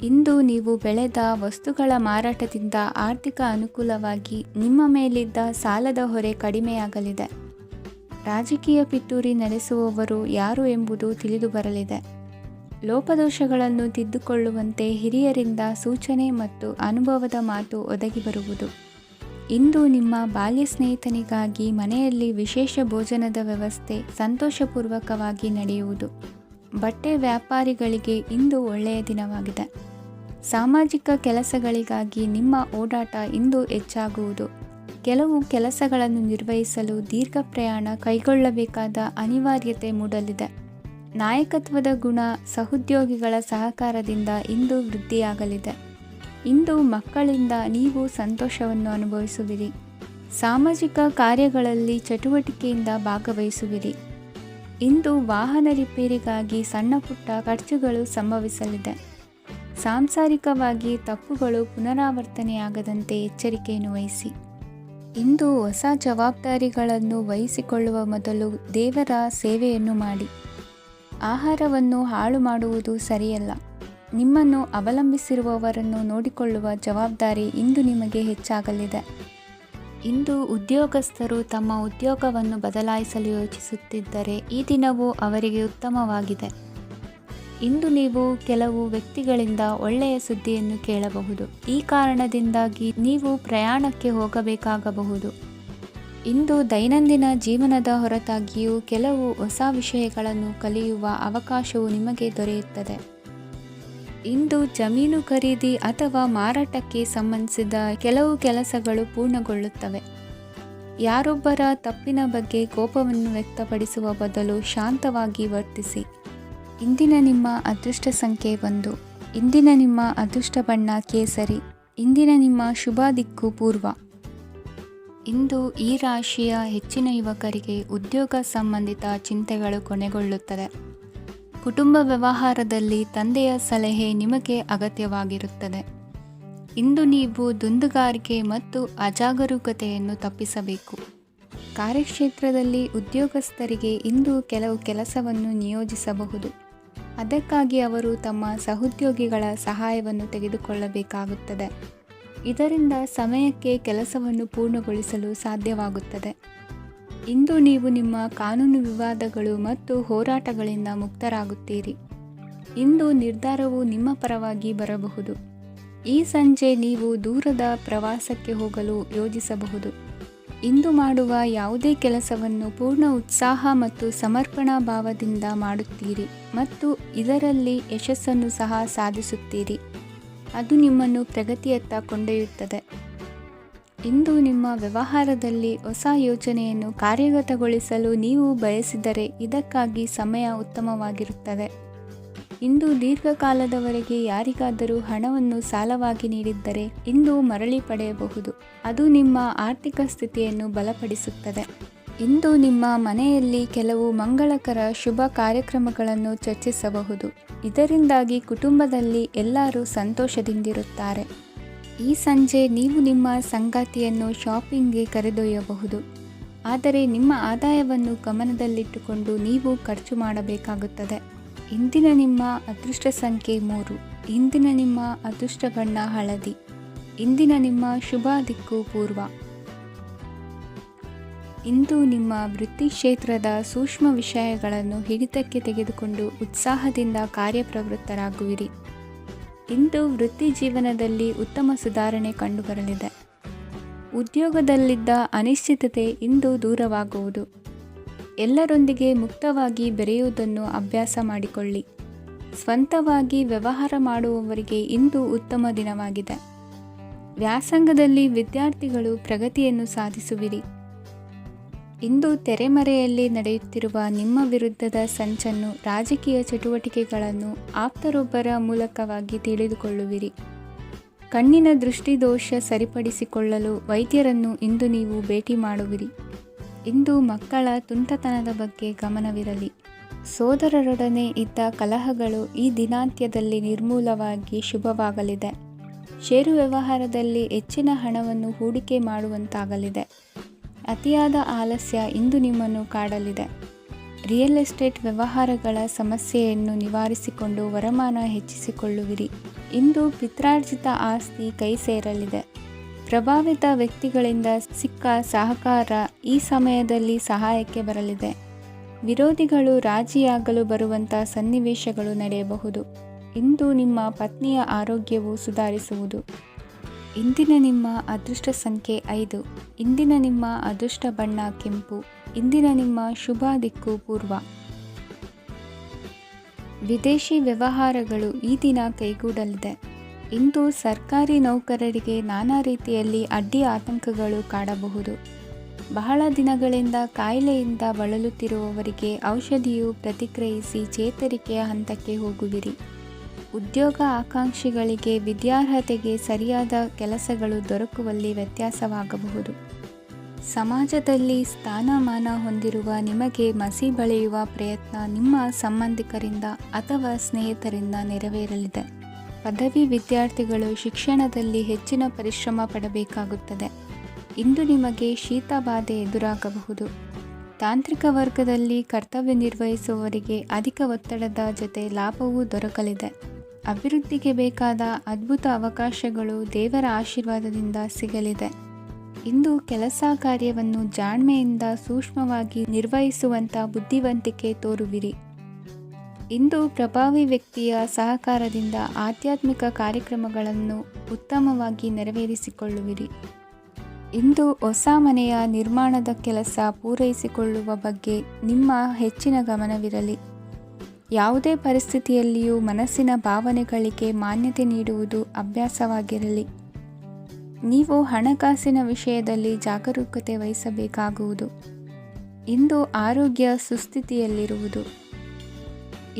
ಇಂದು ನೀವು ಬೆಳೆದ ವಸ್ತುಗಳ ಮಾರಾಟದಿಂದ ಆರ್ಥಿಕ ಅನುಕೂಲವಾಗಿ ನಿಮ್ಮ ಮೇಲಿದ್ದ ಸಾಲದ ಹೊರೆ ಕಡಿಮೆಯಾಗಲಿದೆ. ರಾಜಕೀಯ ಪಿತೂರಿ ನಡೆಸುವವರು ಯಾರು ಎಂಬುದು ತಿಳಿದು ಬರಲಿದೆ. ಲೋಪದೋಷಗಳನ್ನು ತಿದ್ದುಕೊಳ್ಳುವಂತೆ ಹಿರಿಯರಿಂದ ಸೂಚನೆ ಮತ್ತು ಅನುಭವದ ಮಾತು ಒದಗಿ ಬರುವುದು. ಇಂದು ನಿಮ್ಮ ಬಾಲ್ಯ ಸ್ನೇಹಿತನಿಗಾಗಿ ಮನೆಯಲ್ಲಿ ವಿಶೇಷ ಭೋಜನದ ವ್ಯವಸ್ಥೆ ಸಂತೋಷಪೂರ್ವಕವಾಗಿ ನಡೆಯುವುದು. ಬಟ್ಟೆ ವ್ಯಾಪಾರಿಗಳಿಗೆ ಇಂದು ಒಳ್ಳೆಯ ದಿನವಾಗಿದೆ. ಸಾಮಾಜಿಕ ಕೆಲಸಗಳಿಗಾಗಿ ನಿಮ್ಮ ಓಡಾಟ ಇಂದು ಹೆಚ್ಚಾಗುವುದು. ಕೆಲವು ಕೆಲಸಗಳನ್ನು ನಿರ್ವಹಿಸಲು ದೀರ್ಘ ಪ್ರಯಾಣ ಕೈಗೊಳ್ಳಬೇಕಾದ ಅನಿವಾರ್ಯತೆ ಮೂಡಲಿದೆ. ನಾಯಕತ್ವದ ಗುಣ ಸಹೋದ್ಯೋಗಿಗಳ ಸಹಕಾರದಿಂದ ಇಂದು ವೃದ್ಧಿಯಾಗಲಿದೆ. ಇಂದು ಮಕ್ಕಳಿಂದ ನೀವು ಸಂತೋಷವನ್ನು ಅನುಭವಿಸುವಿರಿ. ಸಾಮಾಜಿಕ ಕಾರ್ಯಗಳಲ್ಲಿ ಚಟುವಟಿಕೆಯಿಂದ ಭಾಗವಹಿಸುವಿರಿ. ಇಂದು ವಾಹನ ರಿಪೇರಿಗಾಗಿ ಸಣ್ಣ ಪುಟ್ಟ ಖರ್ಚುಗಳು ಸಂಭವಿಸಲಿದೆ. ಸಾಂಸಾರಿಕವಾಗಿ ತಪ್ಪುಗಳು ಪುನರಾವರ್ತನೆಯಾಗದಂತೆ ಎಚ್ಚರಿಕೆಯನ್ನು ವಹಿಸಿ. ಇಂದು ಹೊಸ ಜವಾಬ್ದಾರಿಗಳನ್ನು ವಹಿಸಿಕೊಳ್ಳುವ ಮೊದಲು ದೇವರ ಸೇವೆಯನ್ನು ಮಾಡಿ. ಆಹಾರವನ್ನು ಹಾಳು ಮಾಡುವುದು ಸರಿಯಲ್ಲ. ನಿಮ್ಮನ್ನು ಅವಲಂಬಿಸಿರುವವರನ್ನು ನೋಡಿಕೊಳ್ಳುವ ಜವಾಬ್ದಾರಿ ಇಂದು ನಿಮಗೆ ಹೆಚ್ಚಾಗಲಿದೆ. ಇಂದು ಉದ್ಯೋಗಸ್ಥರು ತಮ್ಮ ಉದ್ಯೋಗವನ್ನು ಬದಲಾಯಿಸಲು ಯೋಚಿಸುತ್ತಿದ್ದರೆ ಈ ದಿನವೂ ಅವರಿಗೆ ಉತ್ತಮವಾಗಿದೆ. ಇಂದು ನೀವು ಕೆಲವು ವ್ಯಕ್ತಿಗಳಿಂದ ಒಳ್ಳೆಯ ಸುದ್ದಿಯನ್ನು ಕೇಳಬಹುದು. ಈ ಕಾರಣದಿಂದಾಗಿ ನೀವು ಪ್ರಯಾಣಕ್ಕೆ ಹೋಗಬೇಕಾಗಬಹುದು. ಇಂದು ದೈನಂದಿನ ಜೀವನದ ಹೊರತಾಗಿಯೂ ಕೆಲವು ಹೊಸ ವಿಷಯಗಳನ್ನು ಕಲಿಯುವ ಅವಕಾಶವು ನಿಮಗೆ ದೊರೆಯುತ್ತದೆ. ಇಂದು ಜಮೀನು ಖರೀದಿ ಅಥವಾ ಮಾರಾಟಕ್ಕೆ ಸಂಬಂಧಿಸಿದ ಕೆಲವು ಕೆಲಸಗಳು ಪೂರ್ಣಗೊಳ್ಳುತ್ತವೆ. ಯಾರೊಬ್ಬರ ತಪ್ಪಿನ ಬಗ್ಗೆ ಕೋಪವನ್ನು ವ್ಯಕ್ತಪಡಿಸುವ ಬದಲು ಶಾಂತವಾಗಿ ವರ್ತಿಸಿ. ಇಂದಿನ ನಿಮ್ಮ ಅದೃಷ್ಟ ಸಂಖ್ಯೆ 1. ಇಂದಿನ ನಿಮ್ಮ ಅದೃಷ್ಟ ಬಣ್ಣ ಕೇಸರಿ. ಇಂದಿನ ನಿಮ್ಮ ಶುಭ ದಿಕ್ಕು ಪೂರ್ವ. ಇಂದು ಈ ರಾಶಿಯ ಹೆಚ್ಚಿನ ಯುವಕರಿಗೆ ಉದ್ಯೋಗ ಸಂಬಂಧಿತ ಚಿಂತೆಗಳು ಕೊನೆಗೊಳ್ಳುತ್ತದೆ. ಕುಟುಂಬ ವ್ಯವಹಾರದಲ್ಲಿ ತಂದೆಯ ಸಲಹೆ ನಿಮಗೆ ಅಗತ್ಯವಾಗಿರುತ್ತದೆ. ಇಂದು ನೀವು ದುಂದುಗಾರಿಕೆ ಮತ್ತು ಅಜಾಗರೂಕತೆಯನ್ನು ತಪ್ಪಿಸಬೇಕು. ಕಾರ್ಯಕ್ಷೇತ್ರದಲ್ಲಿ ಉದ್ಯೋಗಸ್ಥರಿಗೆ ಇಂದು ಕೆಲವು ಕೆಲಸವನ್ನು ನಿಯೋಜಿಸಬಹುದು. ಅದಕ್ಕಾಗಿ ಅವರು ತಮ್ಮ ಸಹೋದ್ಯೋಗಿಗಳ ಸಹಾಯವನ್ನು ತೆಗೆದುಕೊಳ್ಳಬೇಕಾಗುತ್ತದೆ. ಇದರಿಂದ ಸಮಯಕ್ಕೆ ಕೆಲಸವನ್ನು ಪೂರ್ಣಗೊಳಿಸಲು ಸಾಧ್ಯವಾಗುತ್ತದೆ. ಇಂದು ನೀವು ನಿಮ್ಮ ಕಾನೂನು ವಿವಾದಗಳು ಮತ್ತು ಹೋರಾಟಗಳಿಂದ ಮುಕ್ತರಾಗುತ್ತೀರಿ. ಇಂದು ನಿರ್ಧಾರವು ನಿಮ್ಮ ಪರವಾಗಿ ಬರಬಹುದು. ಈ ಸಂಜೆ ನೀವು ದೂರದ ಪ್ರವಾಸಕ್ಕೆ ಹೋಗಲು ಯೋಜಿಸಬಹುದು. ಇಂದು ಮಾಡುವ ಯಾವುದೇ ಕೆಲಸವನ್ನು ಪೂರ್ಣ ಉತ್ಸಾಹ ಮತ್ತು ಸಮರ್ಪಣಾ ಭಾವದಿಂದ ಮಾಡುತ್ತೀರಿ ಮತ್ತು ಇದರಲ್ಲಿ ಯಶಸ್ಸನ್ನು ಸಹ ಸಾಧಿಸುತ್ತೀರಿ. ಅದು ನಿಮ್ಮನ್ನು ಪ್ರಗತಿಯತ್ತ ಕೊಂಡೊಯ್ಯುತ್ತದೆ. ಇಂದು ನಿಮ್ಮ ವ್ಯವಹಾರದಲ್ಲಿ ಹೊಸ ಯೋಜನೆಯನ್ನು ಕಾರ್ಯಗತಗೊಳಿಸಲು ನೀವು ಬಯಸಿದರೆ ಇದಕ್ಕಾಗಿ ಸಮಯ ಉತ್ತಮವಾಗಿರುತ್ತದೆ. ಇಂದು ದೀರ್ಘಕಾಲದವರೆಗೆ ಯಾರಿಗಾದರೂ ಹಣವನ್ನು ಸಾಲವಾಗಿ ನೀಡಿದ್ದರೆ ಇಂದು ಮರಳಿ ಪಡೆಯಬಹುದು. ಅದು ನಿಮ್ಮ ಆರ್ಥಿಕ ಸ್ಥಿತಿಯನ್ನು ಬಲಪಡಿಸುತ್ತದೆ. ಇಂದು ನಿಮ್ಮ ಮನೆಯಲ್ಲಿ ಕೆಲವು ಮಂಗಳಕರ ಶುಭ ಕಾರ್ಯಕ್ರಮಗಳನ್ನು ಚರ್ಚಿಸಬಹುದು. ಇದರಿಂದಾಗಿ ಕುಟುಂಬದಲ್ಲಿ ಎಲ್ಲರೂ ಸಂತೋಷದಿಂದಿರುತ್ತಾರೆ. ಈ ಸಂಜೆ ನೀವು ನಿಮ್ಮ ಸಂಗಾತಿಯನ್ನು ಶಾಪಿಂಗ್ಗೆ ಕರೆದೊಯ್ಯಬಹುದು. ಆದರೆ ನಿಮ್ಮ ಆದಾಯವನ್ನು ಗಮನದಲ್ಲಿಟ್ಟುಕೊಂಡು ನೀವು ಖರ್ಚು ಮಾಡಬೇಕಾಗುತ್ತದೆ. ಇಂದಿನ ನಿಮ್ಮ ಅದೃಷ್ಟ ಸಂಖ್ಯೆ 3. ಇಂದಿನ ನಿಮ್ಮ ಅದೃಷ್ಟ ಬಣ್ಣ ಹಳದಿ. ಇಂದಿನ ನಿಮ್ಮ ಶುಭ ದಿಕ್ಕು ಪೂರ್ವ. ಇಂದು ನಿಮ್ಮ ವೃತ್ತಿ ಕ್ಷೇತ್ರದ ಸೂಕ್ಷ್ಮ ವಿಷಯಗಳನ್ನು ಹಿಡಿತಕ್ಕೆ ತೆಗೆದುಕೊಂಡು ಉತ್ಸಾಹದಿಂದ ಕಾರ್ಯಪ್ರವೃತ್ತರಾಗುವಿರಿ. ಇಂದು ವೃತ್ತಿ ಜೀವನದಲ್ಲಿ ಉತ್ತಮ ಸುಧಾರಣೆ ಕಂಡುಬರಲಿದೆ. ಉದ್ಯೋಗದಲ್ಲಿದ್ದ ಅನಿಶ್ಚಿತತೆ ಇಂದು ದೂರವಾಗುವುದು. ಎಲ್ಲರೊಂದಿಗೆ ಮುಕ್ತವಾಗಿ ಬೆರೆಯುವುದನ್ನು ಅಭ್ಯಾಸ ಮಾಡಿಕೊಳ್ಳಿ. ಸ್ವಂತವಾಗಿ ವ್ಯವಹಾರ ಮಾಡುವವರಿಗೆ ಇಂದು ಉತ್ತಮ ದಿನವಾಗಿದೆ. ವ್ಯಾಸಂಗದಲ್ಲಿ ವಿದ್ಯಾರ್ಥಿಗಳು ಪ್ರಗತಿಯನ್ನು ಸಾಧಿಸುವಿರಿ. ಇಂದು ತೆರೆಮರೆಯಲ್ಲಿ ನಡೆಯುತ್ತಿರುವ ನಿಮ್ಮ ವಿರುದ್ಧದ ಸಂಚನ್ನು ರಾಜಕೀಯ ಚಟುವಟಿಕೆಗಳನ್ನು ಆಪ್ತರೊಬ್ಬರ ಮೂಲಕವಾಗಿ ತಿಳಿದುಕೊಳ್ಳುವಿರಿ. ಕಣ್ಣಿನ ದೃಷ್ಟಿದೋಷ ಸರಿಪಡಿಸಿಕೊಳ್ಳಲು ವೈದ್ಯರನ್ನು ಇಂದು ನೀವು ಭೇಟಿ ಮಾಡುವಿರಿ. ಇಂದು ಮಕ್ಕಳ ತುಂಟತನದ ಬಗ್ಗೆ ಗಮನವಿರಲಿ. ಸೋದರರೊಡನೆ ಇದ್ದ ಕಲಹಗಳು ಈ ದಿನಾಂತ್ಯದಲ್ಲಿ ನಿರ್ಮೂಲವಾಗಿ ಶುಭವಾಗಲಿದೆ. ಷೇರು ವ್ಯವಹಾರದಲ್ಲಿ ಹೆಚ್ಚಿನ ಹಣವನ್ನು ಹೂಡಿಕೆ ಮಾಡುವಂತಾಗಲಿದೆ. ಅತಿಯಾದ ಆಲಸ್ಯ ಇಂದು ನಿಮ್ಮನ್ನು ಕಾಡಲಿದೆ. ರಿಯಲ್ ಎಸ್ಟೇಟ್ ವ್ಯವಹಾರಗಳ ಸಮಸ್ಯೆಯನ್ನು ನಿವಾರಿಸಿಕೊಂಡು ವರಮಾನ ಹೆಚ್ಚಿಸಿಕೊಳ್ಳುವಿರಿ. ಇಂದು ಪಿತ್ರಾರ್ಜಿತ ಆಸ್ತಿ ಕೈ ಸೇರಲಿದೆ. ಪ್ರಭಾವಿತ ವ್ಯಕ್ತಿಗಳಿಂದ ಸಿಕ್ಕ ಸಹಕಾರ ಈ ಸಮಯದಲ್ಲಿ ಸಹಾಯಕ್ಕೆ ಬರಲಿದೆ. ವಿರೋಧಿಗಳು ರಾಜಿಯಾಗಲು ಬರುವಂಥ ಸನ್ನಿವೇಶಗಳು ನಡೆಯಬಹುದು. ಇಂದು ನಿಮ್ಮ ಪತ್ನಿಯ ಆರೋಗ್ಯವು ಸುಧಾರಿಸುವುದು. ಇಂದಿನ ನಿಮ್ಮ ಅದೃಷ್ಟ ಸಂಖ್ಯೆ 5. ಇಂದಿನ ನಿಮ್ಮ ಅದೃಷ್ಟ ಬಣ್ಣ ಕೆಂಪು. ಇಂದಿನ ನಿಮ್ಮ ಶುಭ ದಿಕ್ಕು ಪೂರ್ವ. ವಿದೇಶಿ ವ್ಯವಹಾರಗಳು ಈ ದಿನ ಕೈಗೂಡಲಿದೆ. ಇಂದು ಸರ್ಕಾರಿ ನೌಕರರಿಗೆ ನಾನಾ ರೀತಿಯಲ್ಲಿ ಅಡ್ಡಿ ಆತಂಕಗಳು ಕಾಡಬಹುದು. ಬಹಳ ದಿನಗಳಿಂದ ಕಾಯಿಲೆಯಿಂದ ಬಳಲುತ್ತಿರುವವರಿಗೆ ಔಷಧಿಯು ಪ್ರತಿಕ್ರಿಯಿಸಿ ಚೇತರಿಕೆಯ ಹಂತಕ್ಕೆ ಹೋಗುವಿರಿ. ಉದ್ಯೋಗ ಆಕಾಂಕ್ಷಿಗಳಿಗೆ ವಿದ್ಯಾರ್ಹತೆಗೆ ಸರಿಯಾದ ಕೆಲಸಗಳು ದೊರಕುವಲ್ಲಿ ವ್ಯತ್ಯಾಸವಾಗಬಹುದು. ಸಮಾಜದಲ್ಲಿ ಸ್ಥಾನಮಾನ ಹೊಂದಿರುವ ನಿಮಗೆ ಮಸಿ ಬಳಿಯುವ ಪ್ರಯತ್ನ ನಿಮ್ಮ ಸಂಬಂಧಿಕರಿಂದ ಅಥವಾ ಸ್ನೇಹಿತರಿಂದ ನೆರವೇರಲಿದೆ. ಪದವಿ ವಿದ್ಯಾರ್ಥಿಗಳು ಶಿಕ್ಷಣದಲ್ಲಿ ಹೆಚ್ಚಿನ ಪರಿಶ್ರಮ ಪಡಬೇಕಾಗುತ್ತದೆ. ಇಂದು ನಿಮಗೆ ಶೀತ ಬಾಧೆ ಎದುರಾಗಬಹುದು. ತಾಂತ್ರಿಕ ವರ್ಗದಲ್ಲಿ ಕರ್ತವ್ಯ ನಿರ್ವಹಿಸುವವರಿಗೆ ಅಧಿಕ ಒತ್ತಡದ ಜೊತೆ ಲಾಭವೂ ದೊರಕಲಿದೆ. ಅಭಿವೃದ್ಧಿಗೆ ಬೇಕಾದ ಅದ್ಭುತ ಅವಕಾಶಗಳು ದೇವರ ಆಶೀರ್ವಾದದಿಂದ ಸಿಗಲಿದೆ. ಇಂದು ಕೆಲಸ ಕಾರ್ಯವನ್ನು ಜಾಣ್ಮೆಯಿಂದ ಸೂಕ್ಷ್ಮವಾಗಿ ನಿರ್ವಹಿಸುವಂಥ ಬುದ್ಧಿವಂತಿಕೆ ತೋರುವಿರಿ. ಇಂದು ಪ್ರಭಾವಿ ವ್ಯಕ್ತಿಯ ಸಹಕಾರದಿಂದ ಆಧ್ಯಾತ್ಮಿಕ ಕಾರ್ಯಕ್ರಮಗಳನ್ನು ಉತ್ತಮವಾಗಿ ನೆರವೇರಿಸಿಕೊಳ್ಳುವಿರಿ. ಇಂದು ಹೊಸ ಮನೆಯ ನಿರ್ಮಾಣದ ಕೆಲಸ ಪೂರೈಸಿಕೊಳ್ಳುವ ಬಗ್ಗೆ ನಿಮ್ಮ ಹೆಚ್ಚಿನ ಗಮನವಿರಲಿ. ಯಾವುದೇ ಪರಿಸ್ಥಿತಿಯಲ್ಲಿಯೂ ಮನಸ್ಸಿನ ಭಾವನೆಗಳಿಗೆ ಮಾನ್ಯತೆ ನೀಡುವುದು ಅಭ್ಯಾಸವಾಗಿರಲಿ. ನೀವು ಹಣಕಾಸಿನ ವಿಷಯದಲ್ಲಿ ಜಾಗರೂಕತೆ ವಹಿಸಬೇಕಾಗುವುದು. ಇಂದು ಆರೋಗ್ಯ ಸುಸ್ಥಿತಿಯಲ್ಲಿರುವುದು.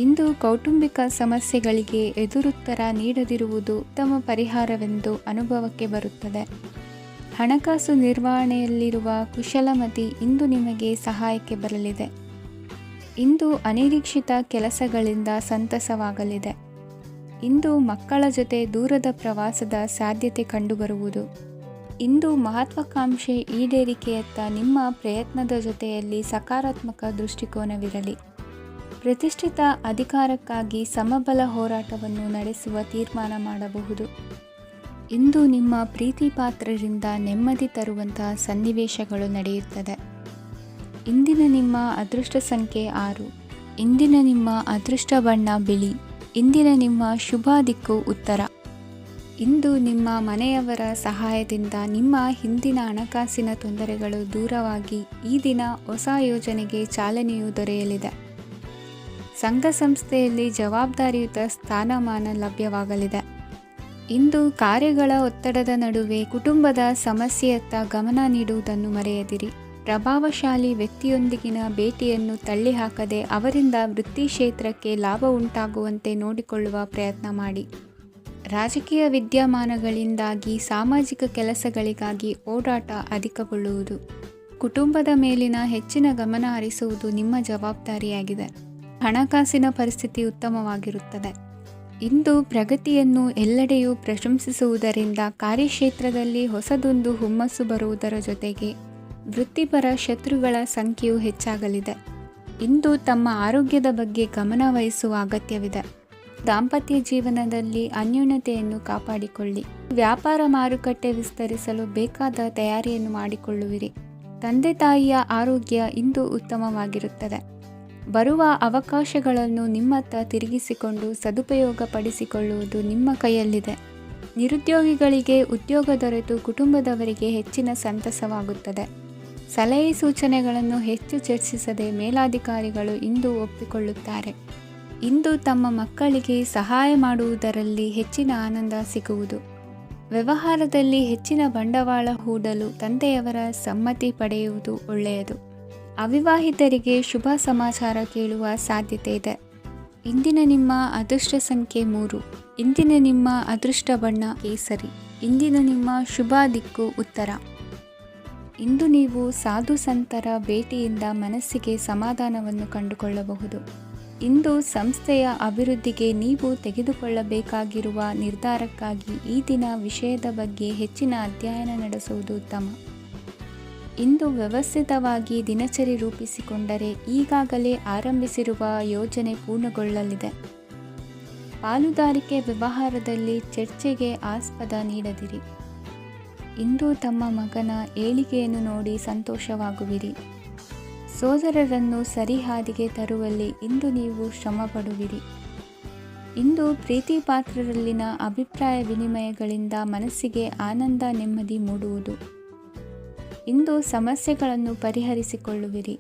ಇಂದು ಕೌಟುಂಬಿಕ ಸಮಸ್ಯೆಗಳಿಗೆ ಎದುರುತ್ತರ ನೀಡದಿರುವುದು ಉತ್ತಮ ಪರಿಹಾರವೆಂದು ಅನುಭವಕ್ಕೆ ಬರುತ್ತದೆ. ಹಣಕಾಸು ನಿರ್ವಹಣೆಯಲ್ಲಿರುವ ಕುಶಲಮತಿ ಇಂದು ನಿಮಗೆ ಸಹಾಯಕ್ಕೆ ಬರಲಿದೆ. ಇಂದು ಅನಿರೀಕ್ಷಿತ ಕೆಲಸಗಳಿಂದ ಸಂತಸವಾಗಲಿದೆ. ಇಂದು ಮಕ್ಕಳ ಜೊತೆ ದೂರದ ಪ್ರವಾಸದ ಸಾಧ್ಯತೆ ಕಂಡುಬರುವುದು. ಇಂದು ಮಹತ್ವಾಕಾಂಕ್ಷೆ ಈಡೇರಿಕೆಯತ್ತ ನಿಮ್ಮ ಪ್ರಯತ್ನದ ಜೊತೆಯಲ್ಲಿ ಸಕಾರಾತ್ಮಕ ದೃಷ್ಟಿಕೋನವಿರಲಿ. ಪ್ರತಿಷ್ಠಿತ ಅಧಿಕಾರಕ್ಕಾಗಿ ಸಮಬಲ ಹೋರಾಟವನ್ನು ನಡೆಸುವ ತೀರ್ಮಾನ ಮಾಡಬಹುದು. ಇಂದು ನಿಮ್ಮ ಪ್ರೀತಿ ಪಾತ್ರರಿಂದ ನೆಮ್ಮದಿ ತರುವಂತಹ ಸನ್ನಿವೇಶಗಳು ನಡೆಯುತ್ತದೆ. ಇಂದಿನ ನಿಮ್ಮ ಅದೃಷ್ಟ ಸಂಖ್ಯೆ 6. ಇಂದಿನ ನಿಮ್ಮ ಅದೃಷ್ಟ ಬಣ್ಣ ಬಿಳಿ. ಇಂದಿನ ನಿಮ್ಮ ಶುಭ ದಿಕ್ಕು ಉತ್ತರ. ಇಂದು ನಿಮ್ಮ ಮನೆಯವರ ಸಹಾಯದಿಂದ ನಿಮ್ಮ ಹಿಂದಿನ ಹಣಕಾಸಿನ ತೊಂದರೆಗಳು ದೂರವಾಗಿ ಈ ದಿನ ಹೊಸ ಯೋಜನೆಗೆ ಚಾಲನೆಯು ದೊರೆಯಲಿದೆ. ಸಂಘ ಸಂಸ್ಥೆಯಲ್ಲಿ ಜವಾಬ್ದಾರಿಯುತ ಸ್ಥಾನಮಾನ ಲಭ್ಯವಾಗಲಿದೆ. ಇಂದು ಕಾರ್ಯಗಳ ಒತ್ತಡದ ನಡುವೆ ಕುಟುಂಬದ ಸಮಸ್ಯೆಯತ್ತ ಗಮನ ನೀಡುವುದನ್ನು ಮರೆಯದಿರಿ. ಪ್ರಭಾವಶಾಲಿ ವ್ಯಕ್ತಿಯೊಂದಿಗಿನ ಭೇಟಿಯನ್ನು ತಳ್ಳಿಹಾಕದೆ ಅವರಿಂದ ವೃತ್ತಿ ಕ್ಷೇತ್ರಕ್ಕೆ ಲಾಭ ಉಂಟಾಗುವಂತೆ ನೋಡಿಕೊಳ್ಳುವ ಪ್ರಯತ್ನ ಮಾಡಿ. ರಾಜಕೀಯ ವಿದ್ಯಮಾನಗಳಿಂದಾಗಿ ಸಾಮಾಜಿಕ ಕೆಲಸಗಳಿಗಾಗಿ ಓಡಾಟ ಅಧಿಕಗೊಳ್ಳುವುದು. ಕುಟುಂಬದ ಮೇಲಿನ ಹೆಚ್ಚಿನ ಗಮನ ಹರಿಸುವುದು ನಿಮ್ಮ ಜವಾಬ್ದಾರಿಯಾಗಿದೆ. ಹಣಕಾಸಿನ ಪರಿಸ್ಥಿತಿ ಉತ್ತಮವಾಗಿರುತ್ತದೆ. ಇಂದು ಪ್ರಗತಿಯನ್ನು ಎಲ್ಲೆಡೆಯೂ ಪ್ರಶಂಸಿಸುವುದರಿಂದ ಕಾರ್ಯಕ್ಷೇತ್ರದಲ್ಲಿ ಹೊಸದೊಂದು ಹುಮ್ಮಸ್ಸು ಬರುವುದರ ಜೊತೆಗೆ ವೃತ್ತಿಪರ ಶತ್ರುಗಳ ಸಂಖ್ಯೆಯು ಹೆಚ್ಚಾಗಲಿದೆ. ಇಂದು ತಮ್ಮ ಆರೋಗ್ಯದ ಬಗ್ಗೆ ಗಮನ ವಹಿಸುವ ಅಗತ್ಯವಿದೆ. ದಾಂಪತ್ಯ ಜೀವನದಲ್ಲಿ ಅನ್ಯೋನ್ಯತೆಯನ್ನು ಕಾಪಾಡಿಕೊಳ್ಳಿ. ವ್ಯಾಪಾರ ಮಾರುಕಟ್ಟೆ ವಿಸ್ತರಿಸಲು ಬೇಕಾದ ತಯಾರಿಯನ್ನು ಮಾಡಿಕೊಳ್ಳುವಿರಿ. ತಂದೆ ತಾಯಿಯ ಆರೋಗ್ಯ ಇಂದು ಉತ್ತಮವಾಗಿರುತ್ತದೆ. ಬರುವ ಅವಕಾಶಗಳನ್ನು ನಿಮ್ಮತ್ತ ತಿರುಗಿಸಿಕೊಂಡು ಸದುಪಯೋಗಪಡಿಸಿಕೊಳ್ಳುವುದು ನಿಮ್ಮ ಕೈಯಲ್ಲಿದೆ. ನಿರುದ್ಯೋಗಿಗಳಿಗೆ ಉದ್ಯೋಗ ದೊರೆತು ಕುಟುಂಬದವರಿಗೆ ಹೆಚ್ಚಿನ ಸಂತಸವಾಗುತ್ತದೆ. ಸಲಹೆ ಸೂಚನೆಗಳನ್ನು ಹೆಚ್ಚು ಚರ್ಚಿಸದೆ ಮೇಲಾಧಿಕಾರಿಗಳು ಇಂದು ಒಪ್ಪಿಕೊಳ್ಳುತ್ತಾರೆ. ಇಂದು ತಮ್ಮ ಮಕ್ಕಳಿಗೆ ಸಹಾಯ ಮಾಡುವುದರಲ್ಲಿ ಹೆಚ್ಚಿನ ಆನಂದ ಸಿಗುವುದು. ವ್ಯವಹಾರದಲ್ಲಿ ಹೆಚ್ಚಿನ ಬಂಡವಾಳ ಹೂಡಲು ತಂದೆಯವರ ಸಮ್ಮತಿ ಪಡೆಯುವುದು ಒಳ್ಳೆಯದು. ಅವಿವಾಹಿತರಿಗೆ ಶುಭ ಸಮಾಚಾರ ಕೇಳುವ ಸಾಧ್ಯತೆ ಇದೆ. ಇಂದಿನ ನಿಮ್ಮ ಅದೃಷ್ಟ ಸಂಖ್ಯೆ 3. ಇಂದಿನ ನಿಮ್ಮ ಅದೃಷ್ಟ ಬಣ್ಣ ಕೇಸರಿ. ಇಂದಿನ ನಿಮ್ಮ ಶುಭ ದಿಕ್ಕು ಉತ್ತರ. ಇಂದು ನೀವು ಸಾಧು ಸಂತರ ಭೇಟಿಯಿಂದ ಮನಸ್ಸಿಗೆ ಸಮಾಧಾನವನ್ನು ಕಂಡುಕೊಳ್ಳಬಹುದು. ಇಂದು ಸಂಸ್ಥೆಯ ಅಭಿವೃದ್ಧಿಗೆ ನೀವು ತೆಗೆದುಕೊಳ್ಳಬೇಕಾಗಿರುವ ನಿರ್ಧಾರಕ್ಕಾಗಿ ಈ ದಿನ ವಿಷಯದ ಬಗ್ಗೆ ಹೆಚ್ಚಿನ ಅಧ್ಯಯನ ನಡೆಸುವುದು ಉತ್ತಮ. ಇಂದು ವ್ಯವಸ್ಥಿತವಾಗಿ ದಿನಚರಿ ರೂಪಿಸಿಕೊಂಡರೆ ಈಗಾಗಲೇ ಆರಂಭಿಸಿರುವ ಯೋಜನೆ ಪೂರ್ಣಗೊಳ್ಳಲಿದೆ. ಪಾಲುದಾರಿಕೆ ವ್ಯವಹಾರದಲ್ಲಿ ಚರ್ಚೆಗೆ ಆಸ್ಪದ ನೀಡದಿರಿ. ಇಂದು ತಮ್ಮ ಮಗನ ಏಳಿಗೆಯನ್ನು ನೋಡಿ ಸಂತೋಷವಾಗುವಿರಿ. ಸೋದರರನ್ನು ಸರಿಹಾದಿಗೆ ತರುವಲ್ಲಿ ಇಂದು ನೀವು ಶ್ರಮಪಡುವಿರಿ. ಇಂದು ಪ್ರೀತಿ ಪಾತ್ರರಲ್ಲಿನ ಅಭಿಪ್ರಾಯ ವಿನಿಮಯಗಳಿಂದ ಮನಸ್ಸಿಗೆ ಆನಂದ ನೆಮ್ಮದಿ ಮೂಡುವುದು. ಇಂದು ಸಮಸ್ಯೆಗಳನ್ನು ಪರಿಹರಿಸಿಕೊಳ್ಳುವಿರಿ.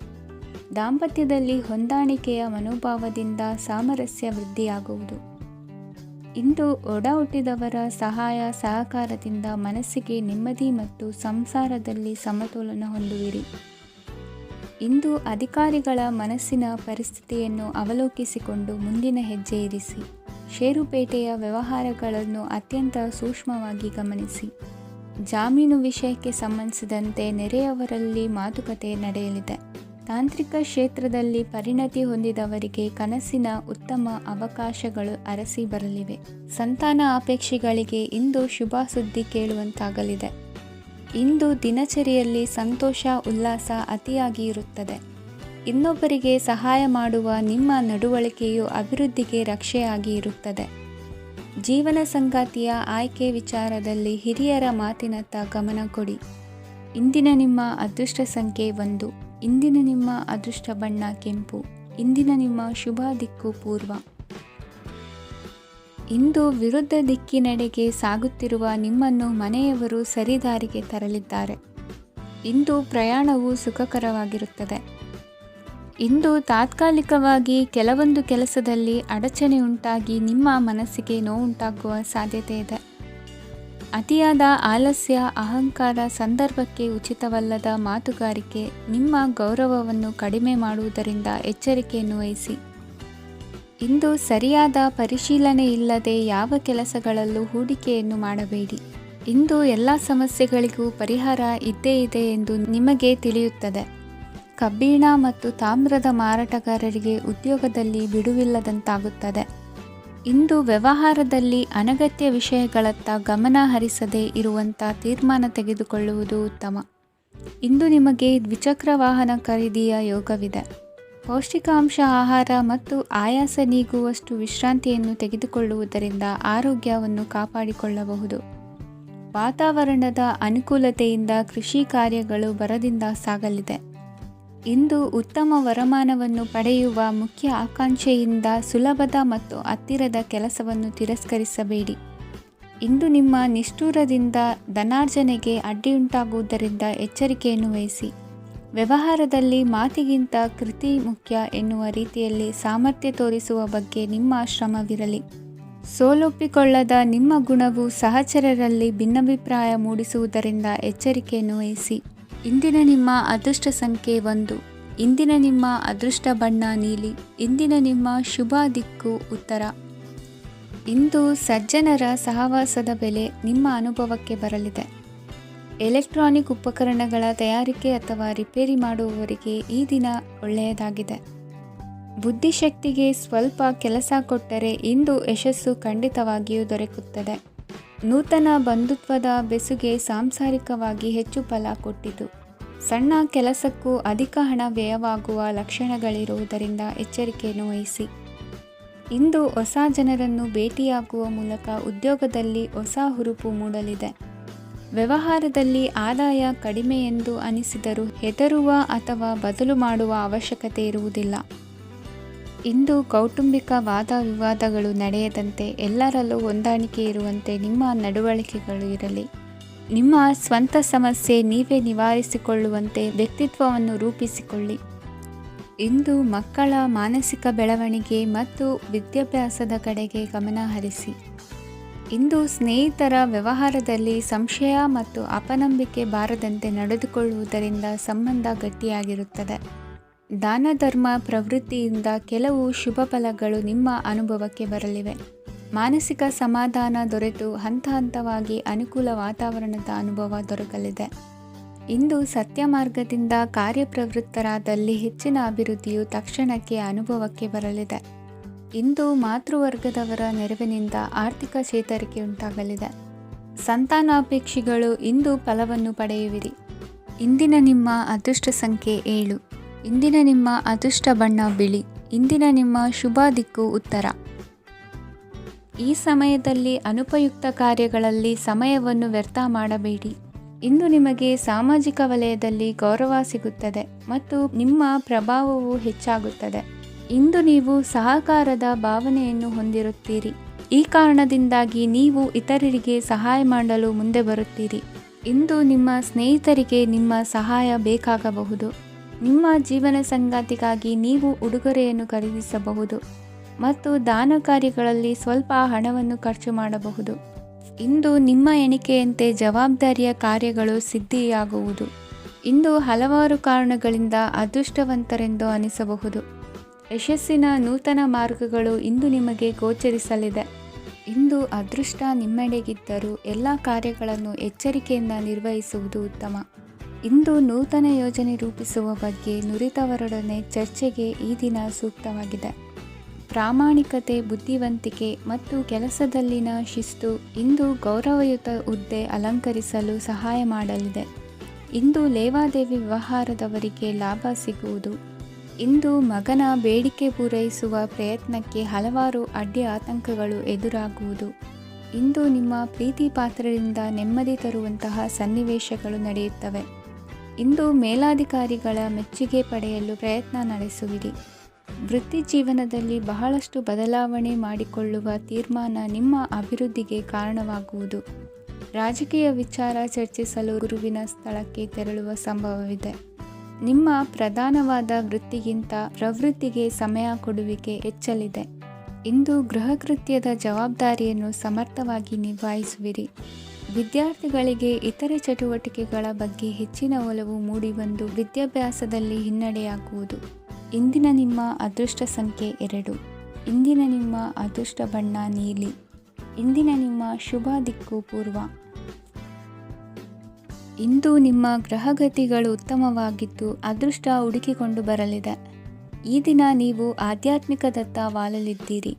ದಾಂಪತ್ಯದಲ್ಲಿ ಹೊಂದಾಣಿಕೆಯ ಮನೋಭಾವದಿಂದ ಸಾಮರಸ್ಯ ವೃದ್ಧಿಯಾಗುವುದು. ಇಂದು ಒಡ ಹುಟ್ಟಿದವರ ಸಹಾಯ ಸಹಕಾರದಿಂದ ಮನಸ್ಸಿಗೆ ನೆಮ್ಮದಿ ಮತ್ತು ಸಂಸಾರದಲ್ಲಿ ಸಮತೋಲನ ಹೊಂದುವಿರಿ. ಇಂದು ಅಧಿಕಾರಿಗಳ ಮನಸ್ಸಿನ ಪರಿಸ್ಥಿತಿಯನ್ನು ಅವಲೋಕಿಸಿಕೊಂಡು ಮುಂದಿನ ಹೆಜ್ಜೆ ಇರಿಸಿ. ಷೇರುಪೇಟೆಯ ವ್ಯವಹಾರಗಳನ್ನು ಅತ್ಯಂತ ಸೂಕ್ಷ್ಮವಾಗಿ ಗಮನಿಸಿ. ಜಾಮೀನು ವಿಷಯಕ್ಕೆ ಸಂಬಂಧಿಸಿದಂತೆ ನೆರೆಯವರಲ್ಲಿ ಮಾತುಕತೆ ನಡೆಯಲಿದೆ. ತಾಂತ್ರಿಕ ಕ್ಷೇತ್ರದಲ್ಲಿ ಪರಿಣತಿ ಹೊಂದಿದವರಿಗೆ ಕನಸಿನ ಉತ್ತಮ ಅವಕಾಶಗಳು ಅರಸಿ ಬರಲಿವೆ. ಸಂತಾನ ಅಪೇಕ್ಷಿಗಳಿಗೆ ಇಂದು ಶುಭ ಸುದ್ದಿ ಕೇಳುವಂತಾಗಲಿದೆ. ಇಂದು ದಿನಚರಿಯಲ್ಲಿ ಸಂತೋಷ ಉಲ್ಲಾಸ ಅತಿಯಾಗಿ ಇರುತ್ತದೆ. ಇನ್ನೊಬ್ಬರಿಗೆ ಸಹಾಯ ಮಾಡುವ ನಿಮ್ಮ ನಡವಳಿಕೆಯು ಅಭಿವೃದ್ಧಿಗೆ ರಕ್ಷೆಯಾಗಿ ಇರುತ್ತದೆ. ಜೀವನ ಸಂಗಾತಿಯ ಆಯ್ಕೆ ವಿಚಾರದಲ್ಲಿ ಹಿರಿಯರ ಮಾತಿನತ್ತ ಗಮನ ಕೊಡಿ. ಇಂದಿನ ನಿಮ್ಮ ಅದೃಷ್ಟ ಸಂಖ್ಯೆ 1. ಇಂದಿನ ನಿಮ್ಮ ಅದೃಷ್ಟ ಬಣ್ಣ ಕೆಂಪು. ಇಂದಿನ ನಿಮ್ಮ ಶುಭ ದಿಕ್ಕು ಪೂರ್ವ. ಇಂದು ವಿರುದ್ಧ ದಿಕ್ಕಿನೆಡೆಗೆ ಸಾಗುತ್ತಿರುವ ನಿಮ್ಮನ್ನು ಮನೆಯವರು ಸರಿದಾರಿಗೆ ತರಲಿದ್ದಾರೆ. ಇಂದು ಪ್ರಯಾಣವು ಸುಖಕರವಾಗಿರುತ್ತದೆ. ಇಂದು ತಾತ್ಕಾಲಿಕವಾಗಿ ಕೆಲವೊಂದು ಕೆಲಸದಲ್ಲಿ ಅಡಚಣೆ ಉಂಟಾಗಿ ನಿಮ್ಮ ಮನಸ್ಸಿಗೆ ನೋವುಂಟಾಗುವ ಸಾಧ್ಯತೆ ಇದೆ. ಅತಿಯಾದ ಆಲಸ್ಯ, ಅಹಂಕಾರ, ಸಂದರ್ಭಕ್ಕೆ ಉಚಿತವಲ್ಲದ ಮಾತುಗಾರಿಕೆ ನಿಮ್ಮ ಗೌರವವನ್ನು ಕಡಿಮೆ ಮಾಡುವುದರಿಂದ ಎಚ್ಚರಿಕೆಯನ್ನು ವಹಿಸಿ. ಇಂದು ಸರಿಯಾದ ಪರಿಶೀಲನೆ ಇಲ್ಲದೆ ಯಾವ ಕೆಲಸಗಳಲ್ಲೂ ಹೂಡಿಕೆಯನ್ನು ಮಾಡಬೇಡಿ. ಇಂದು ಎಲ್ಲ ಸಮಸ್ಯೆಗಳಿಗೂ ಪರಿಹಾರ ಇದ್ದೇ ಇದೆ ಎಂದು ನಿಮಗೆ ತಿಳಿಯುತ್ತದೆ. ಕಬ್ಬಿಣ ಮತ್ತು ತಾಮ್ರದ ಮಾರಾಟಗಾರರಿಗೆ ಉದ್ಯೋಗದಲ್ಲಿ ಬಿಡುವಿಲ್ಲದಂತಾಗುತ್ತದೆ. ಇಂದು ವ್ಯವಹಾರದಲ್ಲಿ ಅನಗತ್ಯ ವಿಷಯಗಳತ್ತ ಗಮನ ಹರಿಸದೇ ಇರುವಂಥ ತೀರ್ಮಾನ ತೆಗೆದುಕೊಳ್ಳುವುದು ಉತ್ತಮ. ಇಂದು ನಿಮಗೆ ದ್ವಿಚಕ್ರ ವಾಹನ ಖರೀದಿಯ ಯೋಗವಿದೆ. ಪೌಷ್ಟಿಕಾಂಶ ಆಹಾರ ಮತ್ತು ಆಯಾಸ ನೀಗುವಷ್ಟು ವಿಶ್ರಾಂತಿಯನ್ನು ತೆಗೆದುಕೊಳ್ಳುವುದರಿಂದ ಆರೋಗ್ಯವನ್ನು ಕಾಪಾಡಿಕೊಳ್ಳಬಹುದು. ವಾತಾವರಣದ ಅನುಕೂಲತೆಯಿಂದ ಕೃಷಿ ಕಾರ್ಯಗಳು ಬರದಿಂದ ಸಾಗಲಿದೆ. ಇಂದು ಉತ್ತಮ ವರಮಾನವನ್ನು ಪಡೆಯುವ ಮುಖ್ಯ ಆಕಾಂಕ್ಷೆಯಿಂದ ಸುಲಭದ ಮತ್ತು ಹತ್ತಿರದ ಕೆಲಸವನ್ನು ತಿರಸ್ಕರಿಸಬೇಡಿ. ಇಂದು ನಿಮ್ಮ ನಿಷ್ಠುರದಿಂದ ಧನಾರ್ಜನೆಗೆ ಅಡ್ಡಿಯುಂಟಾಗುವುದರಿಂದ ಎಚ್ಚರಿಕೆಯನ್ನು ವಹಿಸಿ. ವ್ಯವಹಾರದಲ್ಲಿ ಮಾತಿಗಿಂತ ಕೃತಿ ಮುಖ್ಯ ಎನ್ನುವ ರೀತಿಯಲ್ಲಿ ಸಾಮರ್ಥ್ಯ ತೋರಿಸುವ ಬಗ್ಗೆ ನಿಮ್ಮ ಶ್ರಮವಿರಲಿ. ಸೋಲೊಪ್ಪಿಕೊಳ್ಳದ ನಿಮ್ಮ ಗುಣವು ಸಹಚರರಲ್ಲಿ ಭಿನ್ನಾಭಿಪ್ರಾಯ ಮೂಡಿಸುವುದರಿಂದ ಎಚ್ಚರಿಕೆಯನ್ನು ವಹಿಸಿ. ಇಂದಿನ ನಿಮ್ಮ ಅದೃಷ್ಟ ಸಂಖ್ಯೆ 1. ಇಂದಿನ ನಿಮ್ಮ ಅದೃಷ್ಟ ಬಣ್ಣ ನೀಲಿ. ಇಂದಿನ ನಿಮ್ಮ ಶುಭ ದಿಕ್ಕು ಉತ್ತರ. ಇಂದು ಸಜ್ಜನರ ಸಹವಾಸದ ಬೆಲೆ ನಿಮ್ಮ ಅನುಭವಕ್ಕೆ ಬರಲಿದೆ. ಎಲೆಕ್ಟ್ರಾನಿಕ್ ಉಪಕರಣಗಳ ತಯಾರಿಕೆ ಅಥವಾ ರಿಪೇರಿ ಮಾಡುವವರಿಗೆ ಈ ದಿನ ಒಳ್ಳೆಯದಾಗಿದೆ. ಬುದ್ಧಿಶಕ್ತಿಗೆ ಸ್ವಲ್ಪ ಕೆಲಸ ಕೊಟ್ಟರೆ ಇಂದು ಯಶಸ್ಸು ಖಂಡಿತವಾಗಿಯೂ ದೊರಕುತ್ತದೆ. ನೂತನ ಬಂಧುತ್ವದ ಬೆಸುಗೆ ಸಾಂಸಾರಿಕವಾಗಿ ಹೆಚ್ಚು ಫಲ ಕೊಟ್ಟಿತು. ಸಣ್ಣ ಕೆಲಸಕ್ಕೂ ಅಧಿಕ ಹಣ ವ್ಯಯವಾಗುವ ಲಕ್ಷಣಗಳಿರುವುದರಿಂದ ಎಚ್ಚರಿಕೆಯನ್ನು ವಹಿಸಿ. ಇಂದು ಹೊಸ ಜನರನ್ನು ಭೇಟಿಯಾಗುವ ಮೂಲಕ ಉದ್ಯೋಗದಲ್ಲಿ ಹೊಸ ಹುರುಪು ಮೂಡಲಿದೆ. ವ್ಯವಹಾರದಲ್ಲಿ ಆದಾಯ ಕಡಿಮೆ ಎಂದು ಅನಿಸಿದರೂ ಹೆದರುವ ಅಥವಾ ಬದಲು ಮಾಡುವ ಅವಶ್ಯಕತೆ ಇರುವುದಿಲ್ಲ. ಇಂದು ಕೌಟುಂಬಿಕ ವಾದ ವಿವಾದಗಳು ನಡೆಯದಂತೆ ಎಲ್ಲರಲ್ಲೂ ಹೊಂದಾಣಿಕೆ ಇರುವಂತೆ ನಿಮ್ಮ ನಡವಳಿಕೆಗಳು ಇರಲಿ. ನಿಮ್ಮ ಸ್ವಂತ ಸಮಸ್ಯೆ ನೀವೇ ನಿವಾರಿಸಿಕೊಳ್ಳುವಂತೆ ವ್ಯಕ್ತಿತ್ವವನ್ನು ರೂಪಿಸಿಕೊಳ್ಳಿ. ಇಂದು ಮಕ್ಕಳ ಮಾನಸಿಕ ಬೆಳವಣಿಗೆ ಮತ್ತು ವಿದ್ಯಾಭ್ಯಾಸದ ಕಡೆಗೆ ಗಮನ ಹರಿಸಿ. ಇಂದು ಸ್ನೇಹಿತರ ವ್ಯವಹಾರದಲ್ಲಿ ಸಂಶಯ ಮತ್ತು ಅಪನಂಬಿಕೆ ಬಾರದಂತೆ ನಡೆದುಕೊಳ್ಳುವುದರಿಂದ ಸಂಬಂಧ ಗಟ್ಟಿಯಾಗಿರುತ್ತದೆ. ದಾನ ಧರ್ಮ ಪ್ರವೃತ್ತಿಯಿಂದ ಕೆಲವು ಶುಭ ಫಲಗಳು ನಿಮ್ಮ ಅನುಭವಕ್ಕೆ ಬರಲಿವೆ. ಮಾನಸಿಕ ಸಮಾಧಾನ ದೊರೆತು ಹಂತ ಹಂತವಾಗಿ ಅನುಕೂಲ ವಾತಾವರಣದ ಅನುಭವ ದೊರಕಲಿದೆ. ಇಂದು ಸತ್ಯ ಮಾರ್ಗದಿಂದ ಕಾರ್ಯಪ್ರವೃತ್ತರಾದಲ್ಲಿ ಹೆಚ್ಚಿನ ಅಭಿವೃದ್ಧಿಯು ತಕ್ಷಣಕ್ಕೆ ಅನುಭವಕ್ಕೆ ಬರಲಿದೆ. ಇಂದು ಮಾತೃವರ್ಗದವರ ನೆರವಿನಿಂದ ಆರ್ಥಿಕ ಚೇತರಿಕೆ ಉಂಟಾಗಲಿದೆ. ಸಂತಾನಾಪೇಕ್ಷಿಗಳು ಇಂದು ಫಲವನ್ನು ಪಡೆಯುವಿರಿ. ಇಂದಿನ ನಿಮ್ಮ ಅದೃಷ್ಟ ಸಂಖ್ಯೆ 7. ಇಂದಿನ ನಿಮ್ಮ ಅದೃಷ್ಟ ಬಣ್ಣ ಬಿಳಿ. ಇಂದಿನ ನಿಮ್ಮ ಶುಭ ದಿಕ್ಕು ಉತ್ತರ. ಈ ಸಮಯದಲ್ಲಿ ಅನುಪಯುಕ್ತ ಕಾರ್ಯಗಳಲ್ಲಿ ಸಮಯವನ್ನು ವ್ಯರ್ಥ ಮಾಡಬೇಡಿ. ಇಂದು ನಿಮಗೆ ಸಾಮಾಜಿಕ ವಲಯದಲ್ಲಿ ಗೌರವ ಸಿಗುತ್ತದೆ ಮತ್ತು ನಿಮ್ಮ ಪ್ರಭಾವವು ಹೆಚ್ಚಾಗುತ್ತದೆ. ಇಂದು ನೀವು ಸಹಕಾರದ ಭಾವನೆಯನ್ನು ಹೊಂದಿರುತ್ತೀರಿ. ಈ ಕಾರಣದಿಂದಾಗಿ ನೀವು ಇತರರಿಗೆ ಸಹಾಯ ಮಾಡಲು ಮುಂದೆ ಬರುತ್ತೀರಿ. ಇಂದು ನಿಮ್ಮ ಸ್ನೇಹಿತರಿಗೆ ನಿಮ್ಮ ಸಹಾಯ ಬೇಕಾಗಬಹುದು. ನಿಮ್ಮ ಜೀವನ ಸಂಗಾತಿಗಾಗಿ ನೀವು ಉಡುಗೊರೆಯನ್ನು ಖರೀದಿಸಬಹುದು ಮತ್ತು ದಾನ ಕಾರ್ಯಗಳಲ್ಲಿ ಸ್ವಲ್ಪ ಹಣವನ್ನು ಖರ್ಚು ಮಾಡಬಹುದು. ಇಂದು ನಿಮ್ಮ ಎಣಿಕೆಯಂತೆ ಜವಾಬ್ದಾರಿಯ ಕಾರ್ಯಗಳು ಸಿದ್ಧಿಯಾಗುವುದು. ಇಂದು ಹಲವಾರು ಕಾರಣಗಳಿಂದ ಅದೃಷ್ಟವಂತರೆಂದು ಅನಿಸಬಹುದು. ಯಶಸ್ಸಿನ ನೂತನ ಮಾರ್ಗಗಳು ಇಂದು ನಿಮಗೆ ಗೋಚರಿಸಲಿದೆ. ಇಂದು ಅದೃಷ್ಟ ನಿಮ್ಮೆಡೆಗಿದ್ದರೂ ಎಲ್ಲ ಕಾರ್ಯಗಳನ್ನು ಎಚ್ಚರಿಕೆಯಿಂದ ನಿರ್ವಹಿಸುವುದು ಉತ್ತಮ. ಇಂದು ನೂತನ ಯೋಜನೆ ರೂಪಿಸುವ ಬಗ್ಗೆ ನುರಿತವರೊಡನೆ ಚರ್ಚೆಗೆ ಈ ದಿನ ಸೂಕ್ತವಾಗಿದೆ. ಪ್ರಾಮಾಣಿಕತೆ, ಬುದ್ಧಿವಂತಿಕೆ ಮತ್ತು ಕೆಲಸದಲ್ಲಿನ ಶಿಸ್ತು ಇಂದು ಗೌರವಯುತ ಹುದ್ದೆ ಅಲಂಕರಿಸಲು ಸಹಾಯ ಮಾಡಲಿದೆ. ಇಂದು ಲೇವಾದೇವಿ ವ್ಯವಹಾರದವರಿಗೆ ಲಾಭ ಸಿಗುವುದು. ಇಂದು ಮಗನ ಬೇಡಿಕೆ ಪೂರೈಸುವ ಪ್ರಯತ್ನಕ್ಕೆ ಹಲವಾರು ಅಡ್ಡಿ ಆತಂಕಗಳು ಎದುರಾಗುವುದು. ಇಂದು ನಿಮ್ಮ ಪ್ರೀತಿ ಪಾತ್ರರಿಂದ ನೆಮ್ಮದಿ ತರುವಂತಹ ಸನ್ನಿವೇಶಗಳು ನಡೆಯುತ್ತವೆ. ಇಂದು ಮೇಲಾಧಿಕಾರಿಗಳ ಮೆಚ್ಚುಗೆ ಪಡೆಯಲು ಪ್ರಯತ್ನ ನಡೆಸುವಿರಿ. ವೃತ್ತಿ ಜೀವನದಲ್ಲಿ ಬಹಳಷ್ಟು ಬದಲಾವಣೆ ಮಾಡಿಕೊಳ್ಳುವ ತೀರ್ಮಾನ ನಿಮ್ಮ ಅಭಿವೃದ್ಧಿಗೆ ಕಾರಣವಾಗುವುದು. ರಾಜಕೀಯ ವಿಚಾರ ಚರ್ಚಿಸಲು ಗುರುವಿನ ಸ್ಥಳಕ್ಕೆ ತೆರಳುವ ಸಂಭವವಿದೆ. ನಿಮ್ಮ ಪ್ರಧಾನವಾದ ವೃತ್ತಿಗಿಂತ ಪ್ರವೃತ್ತಿಗೆ ಸಮಯ ಕೊಡುವಿಕೆ ಹೆಚ್ಚಲಿದೆ. ಇಂದು ಗೃಹ ಕೃತ್ಯದ ಜವಾಬ್ದಾರಿಯನ್ನು ಸಮರ್ಥವಾಗಿ ನಿಭಾಯಿಸುವಿರಿ. ವಿದ್ಯಾರ್ಥಿಗಳಿಗೆ ಇತರೆ ಚಟುವಟಿಕೆಗಳ ಬಗ್ಗೆ ಹೆಚ್ಚಿನ ಒಲವು ಮೂಡಿಬಂದು ವಿದ್ಯಾಭ್ಯಾಸದಲ್ಲಿ ಹಿನ್ನಡೆಯಾಗುವುದು. ಇಂದಿನ ನಿಮ್ಮ ಅದೃಷ್ಟ ಸಂಖ್ಯೆ 2. ಇಂದಿನ ನಿಮ್ಮ ಅದೃಷ್ಟ ಬಣ್ಣ ನೀಲಿ. ಇಂದಿನ ನಿಮ್ಮ ಶುಭ ದಿಕ್ಕು ಪೂರ್ವ. ಇಂದು ನಿಮ್ಮ ಗ್ರಹಗತಿಗಳು ಉತ್ತಮವಾಗಿದ್ದು ಅದೃಷ್ಟ ಹುಡುಕಿಕೊಂಡು ಬರಲಿದೆ. ಈ ದಿನ ನೀವು ಆಧ್ಯಾತ್ಮಿಕದತ್ತ ವಾಲಲಿದ್ದೀರಿ.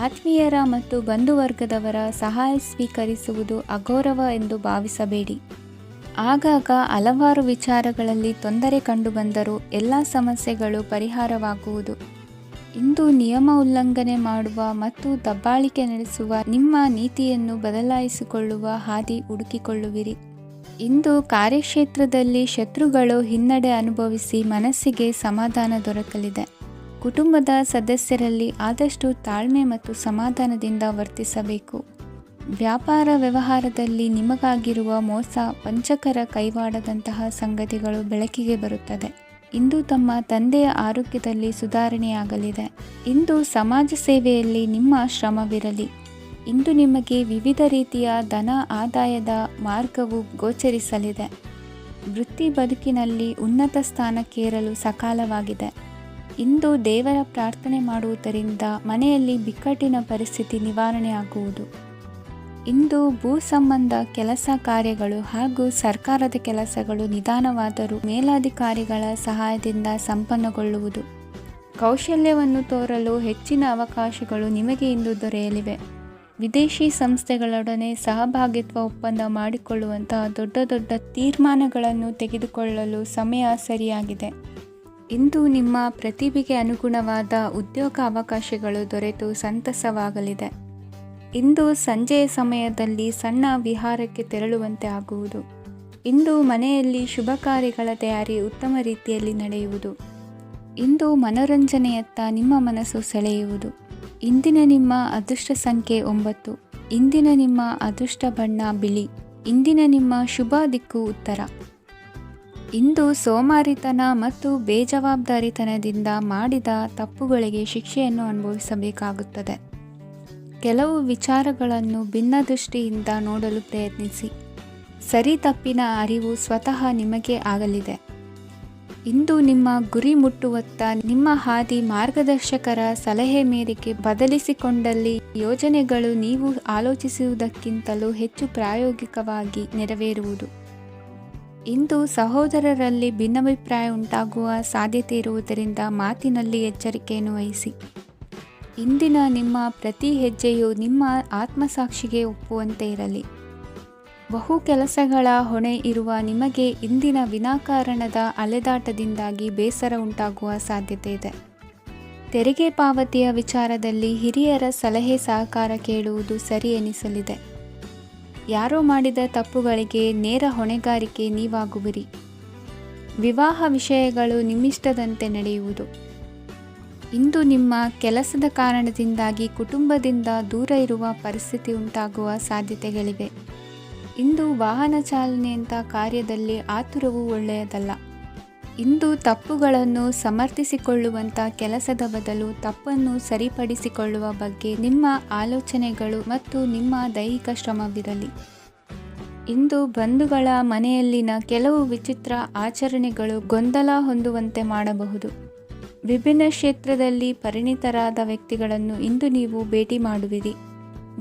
ಆತ್ಮೀಯರ ಮತ್ತು ಬಂಧುವರ್ಗದವರ ಸಹಾಯ ಸ್ವೀಕರಿಸುವುದು ಅಗೌರವ ಎಂದು ಭಾವಿಸಬೇಡಿ. ಆಗಾಗ ಹಲವಾರು ವಿಚಾರಗಳಲ್ಲಿ ತೊಂದರೆ ಕಂಡುಬಂದರೂ ಎಲ್ಲ ಸಮಸ್ಯೆಗಳು ಪರಿಹಾರವಾಗುವುದು. ಇಂದು ನಿಯಮ ಉಲ್ಲಂಘನೆ ಮಾಡುವ ಮತ್ತು ದಬ್ಬಾಳಿಕೆ ನಡೆಸುವ ನಿಮ್ಮ ನೀತಿಯನ್ನು ಬದಲಾಯಿಸಿಕೊಳ್ಳುವ ಹಾದಿ ಹುಡುಕಿಕೊಳ್ಳುವಿರಿ. ಇಂದು ಕಾರ್ಯಕ್ಷೇತ್ರದಲ್ಲಿ ಶತ್ರುಗಳು ಹಿನ್ನಡೆ ಅನುಭವಿಸಿ ಮನಸ್ಸಿಗೆ ಸಮಾಧಾನ ದೊರಕಲಿದೆ. ಕುಟುಂಬದ ಸದಸ್ಯರಲ್ಲಿ ಆದಷ್ಟು ತಾಳ್ಮೆ ಮತ್ತು ಸಮಾಧಾನದಿಂದ ವರ್ತಿಸಬೇಕು. ವ್ಯಾಪಾರ ವ್ಯವಹಾರದಲ್ಲಿ ನಿಮಗಾಗಿರುವ ಮೋಸ, ವಂಚಕರ ಕೈವಾಡದಂತಹ ಸಂಗತಿಗಳು ಬೆಳಕಿಗೆ ಬರುತ್ತದೆ. ಇಂದು ತಮ್ಮ ತಂದೆಯ ಆರೋಗ್ಯದಲ್ಲಿ ಸುಧಾರಣೆಯಾಗಲಿದೆ. ಇಂದು ಸಮಾಜ ಸೇವೆಯಲ್ಲಿ ನಿಮ್ಮ ಶ್ರಮವಿರಲಿ. ಇಂದು ನಿಮಗೆ ವಿವಿಧ ರೀತಿಯ ಧನ ಆದಾಯದ ಮಾರ್ಗವು ಗೋಚರಿಸಲಿದೆ. ವೃತ್ತಿ ಬದುಕಿನಲ್ಲಿ ಉನ್ನತ ಸ್ಥಾನಕ್ಕೇರಲು ಸಕಾಲವಾಗಿದೆ. ಇಂದು ದೇವರ ಪ್ರಾರ್ಥನೆ ಮಾಡುವುದರಿಂದ ಮನೆಯಲ್ಲಿ ಬಿಕ್ಕಟ್ಟಿನ ಪರಿಸ್ಥಿತಿ ನಿವಾರಣೆಯಾಗುವುದು. ಇಂದು ಭೂ ಸಂಬಂಧ ಕೆಲಸ ಕಾರ್ಯಗಳು ಹಾಗೂ ಸರ್ಕಾರದ ಕೆಲಸಗಳು ನಿಧಾನವಾದರೂ ಮೇಲಾಧಿಕಾರಿಗಳ ಸಹಾಯದಿಂದ ಸಂಪನ್ನಗೊಳ್ಳುವುದು. ಕೌಶಲ್ಯವನ್ನು ತೋರಲು ಹೆಚ್ಚಿನ ಅವಕಾಶಗಳು ನಿಮಗೆ ಇಂದು ದೊರೆಯಲಿವೆ. ವಿದೇಶಿ ಸಂಸ್ಥೆಗಳೊಡನೆ ಸಹಭಾಗಿತ್ವ ಒಪ್ಪಂದ ಮಾಡಿಕೊಳ್ಳುವಂತಹ ದೊಡ್ಡ ದೊಡ್ಡ ತೀರ್ಮಾನಗಳನ್ನು ತೆಗೆದುಕೊಳ್ಳಲು ಸಮಯ ಸರಿಯಾಗಿದೆ. ಇಂದು ನಿಮ್ಮ ಪ್ರತಿಭೆಗೆ ಅನುಗುಣವಾದ ಉದ್ಯೋಗ ಅವಕಾಶಗಳು ದೊರೆತು ಸಂತಸವಾಗಲಿದೆ. ಇಂದು ಸಂಜೆಯ ಸಮಯದಲ್ಲಿ ಸಣ್ಣ ವಿಹಾರಕ್ಕೆ ತೆರಳುವಂತೆ ಆಗುವುದು. ಇಂದು ಮನೆಯಲ್ಲಿ ಶುಭ ಕಾರ್ಯಗಳ ತಯಾರಿ ಉತ್ತಮ ರೀತಿಯಲ್ಲಿ ನಡೆಯುವುದು. ಇಂದು ಮನೋರಂಜನೆಯತ್ತ ನಿಮ್ಮ ಮನಸ್ಸು ಸೆಳೆಯುವುದು. ಇಂದಿನ ನಿಮ್ಮ ಅದೃಷ್ಟ ಸಂಖ್ಯೆ 9. ಇಂದಿನ ನಿಮ್ಮ ಅದೃಷ್ಟ ಬಣ್ಣ ಬಿಳಿ. ಇಂದಿನ ನಿಮ್ಮ ಶುಭ ದಿಕ್ಕು ಉತ್ತರ. ಇಂದು ಸೋಮಾರಿತನ ಮತ್ತು ಬೇಜವಾಬ್ದಾರಿತನದಿಂದ ಮಾಡಿದ ತಪ್ಪುಗಳಿಗೆ ಶಿಕ್ಷೆಯನ್ನು ಅನುಭವಿಸಬೇಕಾಗುತ್ತದೆ. ಕೆಲವು ವಿಚಾರಗಳನ್ನು ಭಿನ್ನ ದೃಷ್ಟಿಯಿಂದ ನೋಡಲು ಪ್ರಯತ್ನಿಸಿ. ಸರಿ ತಪ್ಪಿನ ಅರಿವು ಸ್ವತಃ ನಿಮಗೆ ಆಗಲಿದೆ. ಇಂದು ನಿಮ್ಮ ಗುರಿ ಮುಟ್ಟುವತ್ತ ನಿಮ್ಮ ಹಾದಿ ಮಾರ್ಗದರ್ಶಕರ ಸಲಹೆ ಮೇರೆಗೆ ಬದಲಿಸಿಕೊಂಡಲ್ಲಿ ಯೋಜನೆಗಳು ನೀವು ಆಲೋಚಿಸುವುದಕ್ಕಿಂತಲೂ ಹೆಚ್ಚು ಪ್ರಾಯೋಗಿಕವಾಗಿ ನೆರವೇರುವುದು. ಇಂದು ಸಹೋದರರಲ್ಲಿ ಭಿನ್ನಾಭಿಪ್ರಾಯ ಉಂಟಾಗುವ ಸಾಧ್ಯತೆ ಇರುವುದರಿಂದ ಮಾತಿನಲ್ಲಿ ಎಚ್ಚರಿಕೆಯನ್ನು ವಹಿಸಿ. ಇಂದಿನ ನಿಮ್ಮ ಪ್ರತಿ ಹೆಜ್ಜೆಯು ನಿಮ್ಮ ಆತ್ಮಸಾಕ್ಷಿಗೆ ಒಪ್ಪುವಂತೆ ಇರಲಿ. ಬಹು ಕೆಲಸಗಳ ಹೊಣೆ ಇರುವ ನಿಮಗೆ ಇಂದಿನ ವಿನಾಕಾರಣದ ಅಲೆದಾಟದಿಂದಾಗಿ ಬೇಸರ ಉಂಟಾಗುವ ಸಾಧ್ಯತೆ ಇದೆ. ತೆರಿಗೆ ಪಾವತಿಯ ವಿಚಾರದಲ್ಲಿ ಹಿರಿಯರ ಸಲಹೆ ಸಹಕಾರ ಕೇಳುವುದು ಸರಿ ಎನಿಸಲಿದೆ. ಯಾರೋ ಮಾಡಿದ ತಪ್ಪುಗಳಿಗೆ ನೇರ ಹೊಣೆಗಾರಿಕೆ ನೀವಾಗುವಿರಿ. ವಿವಾಹ ವಿಷಯಗಳು ನಿಮ್ಮಿಷ್ಟದಂತೆ ನಡೆಯುವುದು. ಇಂದು ನಿಮ್ಮ ಕೆಲಸದ ಕಾರಣದಿಂದಾಗಿ ಕುಟುಂಬದಿಂದ ದೂರ ಇರುವ ಪರಿಸ್ಥಿತಿ ಉಂಟಾಗುವ ಸಾಧ್ಯತೆಗಳಿವೆ. ಇಂದು ವಾಹನ ಚಾಲನೆಯಂಥ ಕಾರ್ಯದಲ್ಲಿ ಆತುರವು ಒಳ್ಳೆಯದಲ್ಲ. ಇಂದು ತಪ್ಪುಗಳನ್ನು ಸಮರ್ಥಿಸಿಕೊಳ್ಳುವಂಥ ಕೆಲಸದ ಬದಲು ತಪ್ಪನ್ನು ಸರಿಪಡಿಸಿಕೊಳ್ಳುವ ಬಗ್ಗೆ ನಿಮ್ಮ ಆಲೋಚನೆಗಳು ಮತ್ತು ನಿಮ್ಮ ದೈಹಿಕ ಶ್ರಮವಿರಲಿ. ಇಂದು ಬಂಧುಗಳ ಮನೆಯಲ್ಲಿನ ಕೆಲವು ವಿಚಿತ್ರ ಆಚರಣೆಗಳು ಗೊಂದಲ ಹೊಂದುವಂತೆ ಮಾಡಬಹುದು. ವಿಭಿನ್ನ ಕ್ಷೇತ್ರದಲ್ಲಿ ಪರಿಣಿತರಾದ ವ್ಯಕ್ತಿಗಳನ್ನು ಇಂದು ನೀವು ಭೇಟಿ ಮಾಡುವಿರಿ.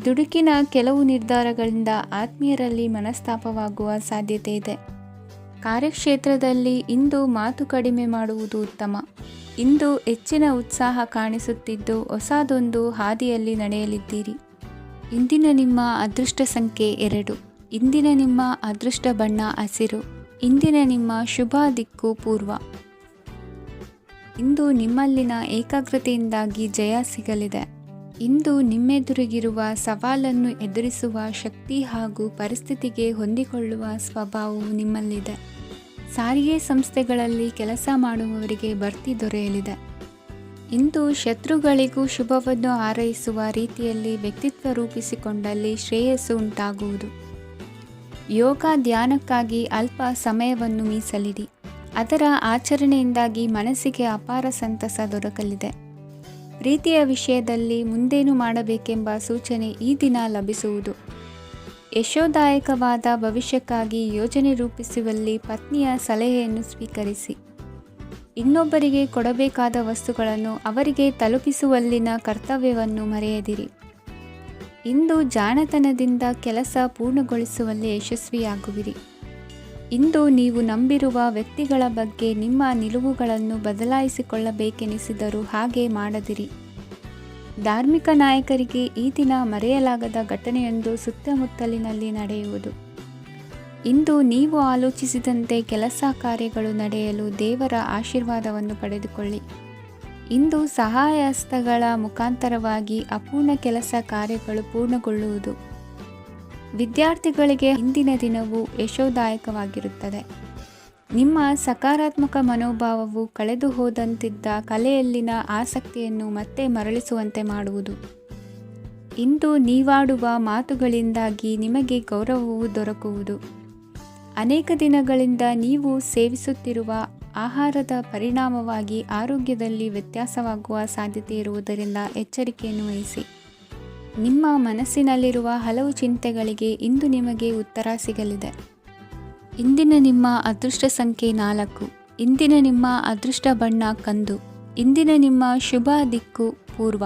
ದುಡುಕಿನ ಕೆಲವು ನಿರ್ಧಾರಗಳಿಂದ ಆತ್ಮೀಯರಲ್ಲಿ ಮನಸ್ತಾಪವಾಗುವ ಸಾಧ್ಯತೆ ಇದೆ. ಕಾರ್ಯಕ್ಷೇತ್ರದಲ್ಲಿ ಇಂದು ಮಾತು ಕಡಿಮೆ ಮಾಡುವುದು ಉತ್ತಮ. ಇಂದು ಹೆಚ್ಚಿನ ಉತ್ಸಾಹ ಕಾಣಿಸುತ್ತಿದ್ದು ಹೊಸದೊಂದು ಹಾದಿಯಲ್ಲಿ ನಡೆಯಲಿದ್ದೀರಿ. ಇಂದಿನ ನಿಮ್ಮ ಅದೃಷ್ಟ ಸಂಖ್ಯೆ 2. ಇಂದಿನ ನಿಮ್ಮ ಅದೃಷ್ಟ ಬಣ್ಣ ಹಸಿರು. ಇಂದಿನ ನಿಮ್ಮ ಶುಭ ದಿಕ್ಕು ಪೂರ್ವ. ಇಂದು ನಿಮ್ಮಲ್ಲಿನ ಏಕಾಗ್ರತೆಯಿಂದಾಗಿ ಜಯ ಸಿಗಲಿದೆ. ಇಂದು ನಿಮ್ಮೆದುರಿಗಿರುವ ಸವಾಲನ್ನು ಎದುರಿಸುವ ಶಕ್ತಿ ಹಾಗೂ ಪರಿಸ್ಥಿತಿಗೆ ಹೊಂದಿಕೊಳ್ಳುವ ಸ್ವಭಾವವು ನಿಮ್ಮಲ್ಲಿದೆ. ಸಾರಿಗೆ ಸಂಸ್ಥೆಗಳಲ್ಲಿ ಕೆಲಸ ಮಾಡುವವರಿಗೆ ಬಡ್ತಿ ದೊರೆಯಲಿದೆ. ಇಂದು ಶತ್ರುಗಳಿಗೂ ಶುಭವನ್ನು ಹಾರೈಸುವ ರೀತಿಯಲ್ಲಿ ವ್ಯಕ್ತಿತ್ವ ರೂಪಿಸಿಕೊಂಡಲ್ಲಿ ಶ್ರೇಯಸ್ಸು ಉಂಟಾಗುವುದು. ಯೋಗ ಧ್ಯಾನಕ್ಕಾಗಿ ಅಲ್ಪ ಸಮಯವನ್ನು ಮೀಸಲಿಡಿ. ಅದರ ಆಚರಣೆಯಿಂದಾಗಿ ಮನಸ್ಸಿಗೆ ಅಪಾರ ಸಂತಸ ದೊರಕಲಿದೆ. ಪ್ರೀತಿಯ ವಿಷಯದಲ್ಲಿ ಮುಂದೇನು ಮಾಡಬೇಕೆಂಬ ಸೂಚನೆ ಈ ದಿನ ಲಭಿಸುವುದು. ಯಶೋದಾಯಕವಾದ ಭವಿಷ್ಯಕ್ಕಾಗಿ ಯೋಜನೆ ರೂಪಿಸುವಲ್ಲಿ ಪತ್ನಿಯ ಸಲಹೆಯನ್ನು ಸ್ವೀಕರಿಸಿ. ಇನ್ನೊಬ್ಬರಿಗೆ ಕೊಡಬೇಕಾದ ವಸ್ತುಗಳನ್ನು ಅವರಿಗೆ ತಲುಪಿಸುವಲ್ಲಿನ ಕರ್ತವ್ಯವನ್ನು ಮರೆಯದಿರಿ. ಇಂದು ಜಾಣತನದಿಂದ ಕೆಲಸ ಪೂರ್ಣಗೊಳಿಸುವಲ್ಲಿ ಯಶಸ್ವಿಯಾಗುವಿರಿ. ಇಂದು ನೀವು ನಂಬಿರುವ ವ್ಯಕ್ತಿಗಳ ಬಗ್ಗೆ ನಿಮ್ಮ ನಿಲುವುಗಳನ್ನು ಬದಲಾಯಿಸಿಕೊಳ್ಳಬೇಕೆನಿಸಿದರೂ ಹಾಗೆ ಮಾಡದಿರಿ. ಧಾರ್ಮಿಕ ನಾಯಕರಿಗೆ ಈ ದಿನ ಮರೆಯಲಾಗದ ಘಟನೆಯೊಂದು ಸುತ್ತಮುತ್ತಲಿನಲ್ಲಿ ನಡೆಯುವುದು. ಇಂದು ನೀವು ಆಲೋಚಿಸಿದಂತೆ ಕೆಲಸ ಕಾರ್ಯಗಳು ನಡೆಯಲು ದೇವರ ಆಶೀರ್ವಾದವನ್ನು ಪಡೆದುಕೊಳ್ಳಿ. ಇಂದು ಸಹಾಯ ಹಸ್ತಗಳ ಮುಖಾಂತರವಾಗಿ ಅಪೂರ್ಣ ಕೆಲಸ ಕಾರ್ಯಗಳು ಪೂರ್ಣಗೊಳ್ಳುವುದು. ವಿದ್ಯಾರ್ಥಿಗಳಿಗೆ ಇಂದಿನ ದಿನವು ಯಶೋದಾಯಕವಾಗಿರುತ್ತದೆ. ನಿಮ್ಮ ಸಕಾರಾತ್ಮಕ ಮನೋಭಾವವು ಕಳೆದು ಹೋದಂತಿದ್ದ ಕಲೆಯಲ್ಲಿನ ಆಸಕ್ತಿಯನ್ನು ಮತ್ತೆ ಮರಳಿಸುವಂತೆ ಮಾಡುವುದು. ಇಂದು ನೀವಾಡುವ ಮಾತುಗಳಿಂದಾಗಿ ನಿಮಗೆ ಗೌರವವು ದೊರಕುವುದು. ಅನೇಕ ದಿನಗಳಿಂದ ನೀವು ಸೇವಿಸುತ್ತಿರುವ ಆಹಾರದ ಪರಿಣಾಮವಾಗಿ ಆರೋಗ್ಯದಲ್ಲಿ ವ್ಯತ್ಯಾಸವಾಗುವ ಸಾಧ್ಯತೆ ಇರುವುದರಿಂದ ಎಚ್ಚರಿಕೆಯನ್ನು ವಹಿಸಿ. ನಿಮ್ಮ ಮನಸ್ಸಿನಲ್ಲಿರುವ ಹಲವು ಚಿಂತೆಗಳಿಗೆ ಇಂದು ನಿಮಗೆ ಉತ್ತರ ಸಿಗಲಿದೆ. ಇಂದಿನ ನಿಮ್ಮ ಅದೃಷ್ಟ ಸಂಖ್ಯೆ 4. ಇಂದಿನ ನಿಮ್ಮ ಅದೃಷ್ಟ ಬಣ್ಣ ಕಂದು. ಇಂದಿನ ನಿಮ್ಮ ಶುಭ ದಿಕ್ಕು ಪೂರ್ವ.